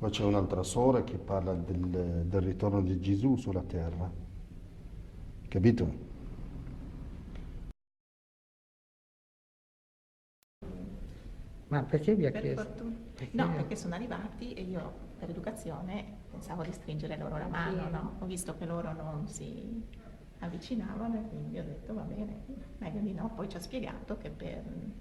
poi c'è un'altra sora che parla del ritorno di Gesù sulla terra, capito? Ma perché vi ha Per chiesto? fortuna. Perché- No, perché sono arrivati e io per educazione pensavo di stringere loro la mano, no? Ho visto che loro non si avvicinavano e quindi ho detto va bene, meglio di no. Poi ci ha spiegato che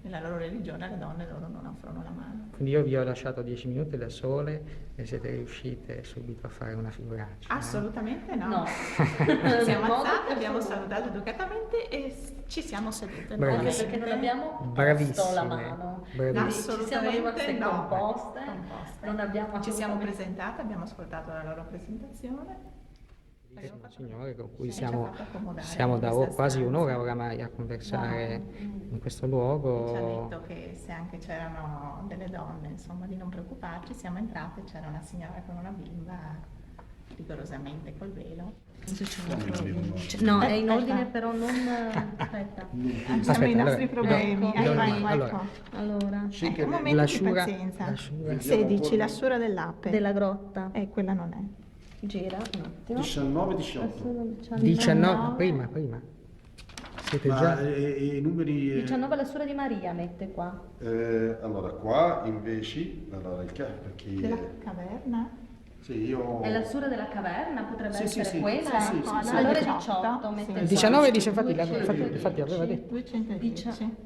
nella loro religione alle donne loro non offrono la mano. Quindi io vi ho lasciato 10 minuti da sole e siete riuscite subito a fare una figuraccia. Assolutamente no. No. Ci siamo In modo alzate, abbiamo assoluto. salutato educatamente e ci siamo sedute. Anche Bravissime. perché non abbiamo posto Bravissime, la mano. bravissime. Ci siamo rimaste no. composte, Composte. non abbiamo Ci siamo assolutamente- presentate, abbiamo ascoltato la loro presentazione. Bellissimo signore con cui Sì, ci ha siamo, fatto accomodare siamo in da questa quasi stanza. un'ora oramai a conversare in questo luogo. Ci ha detto che se anche c'erano delle donne, insomma, di non preoccuparci. Siamo entrate, c'era una signora con una bimba, rigorosamente col velo. No, è in ordine però non... Aspetta. Abbiamo Aspetta, i nostri allora, problemi. do- Ecco, do- allora. ecco. Allora, Sì, che Un momento la di sciura- pazienza. la sciura- Vediamo 16, un la po'. sciura dell'ape. della grotta. Quella non è. Gira un attimo. 19, 18. 19, prima. Siete Ma già... i numeri... 19 la sura di Maria mette qua. allora, qua invece, allora, perché... Della caverna? Sì, io... È la sura della caverna, potrebbe Sì, sì, essere sì. quella? Sì, sì, sì, sì. Allora è 18, 18, mette sì. qua. Il 19 dice, infatti, 210. infatti aveva detto. 210.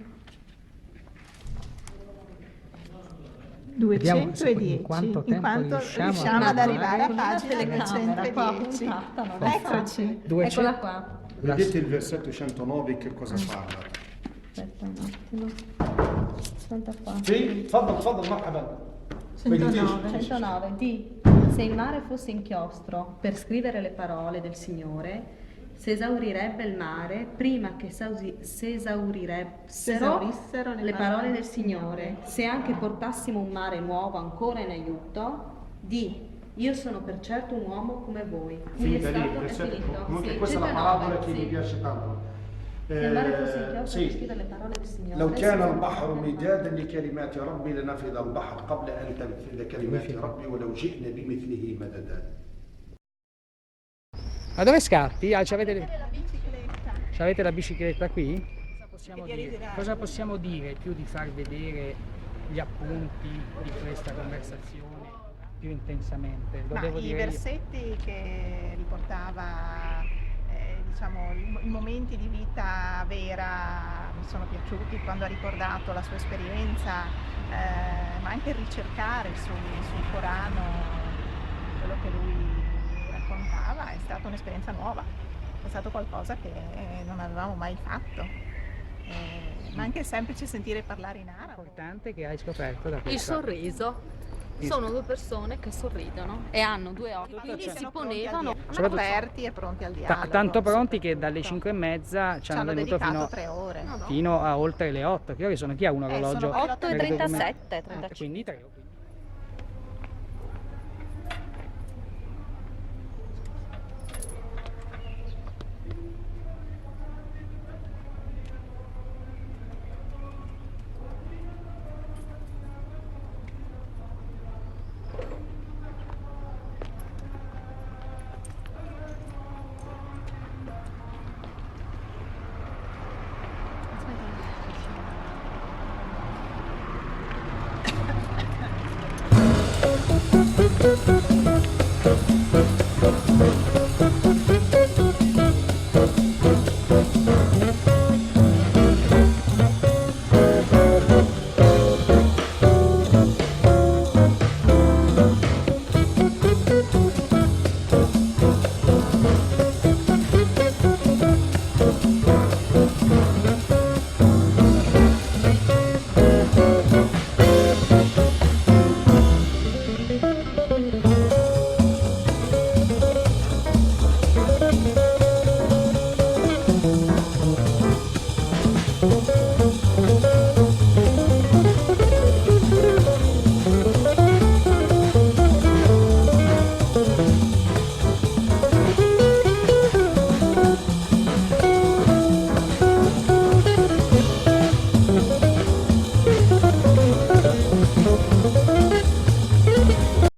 Vediamo in 210, quanto tempo riusciamo ad arrivare a Con una pagina telecamera qua 210. puntata, non è Eccoci. 200. Eccola qua. Vedete il versetto 109 che cosa parla? Aspetta un attimo. 64. Sì, تفضل مرحبا. 109. 109. Di se il mare fosse inchiostro per scrivere le parole del Signore, si esaurirebbe il mare prima che s'esaurissero le parole del Signore. Se anche portassimo un mare nuovo ancora in aiuto, di io sono per certo un uomo come voi. Quindi è Finita lì, stato il è versetto. finito. Comunque Sì, questa è la 109, parabola che sì. mi piace tanto. Se il mare fosse inchiostro sì. per scrivere le parole del Signore. لو si كان esaurirebbe البحر il mare. مدادا لكلمات ربي لنفذ البحر قبل أن تنفذ كلمات ربي ولو جئنا بمثله مددا. Ma dove scappi? Ah, c'avete La bicicletta. c'avete la bicicletta qui? Che Cosa possiamo dire più di far vedere gli appunti di questa conversazione più intensamente? Lo Ma devo i dire io. versetti che riportava, diciamo, i momenti di vita vera mi sono piaciuti quando ha ricordato la sua esperienza, ma anche il ricercare sul Corano quello che lui raccontava è stata un'esperienza nuova, è stato qualcosa che non avevamo mai fatto. Ma anche il semplice sentire parlare in arabo. Importante che hai scoperto da Il questa... sorriso. Sono due persone che sorridono e hanno due occhi, quindi si ponevano. Soprattutto- aperti e pronti al dialogo. tanto pronti che dalle 5:30 ci hanno tenuto dedicato 3 ore. fino a oltre le 8. Che ore sono? Chi ha un orologio? sono 8 e per 37, documenti? Quindi 3 ore.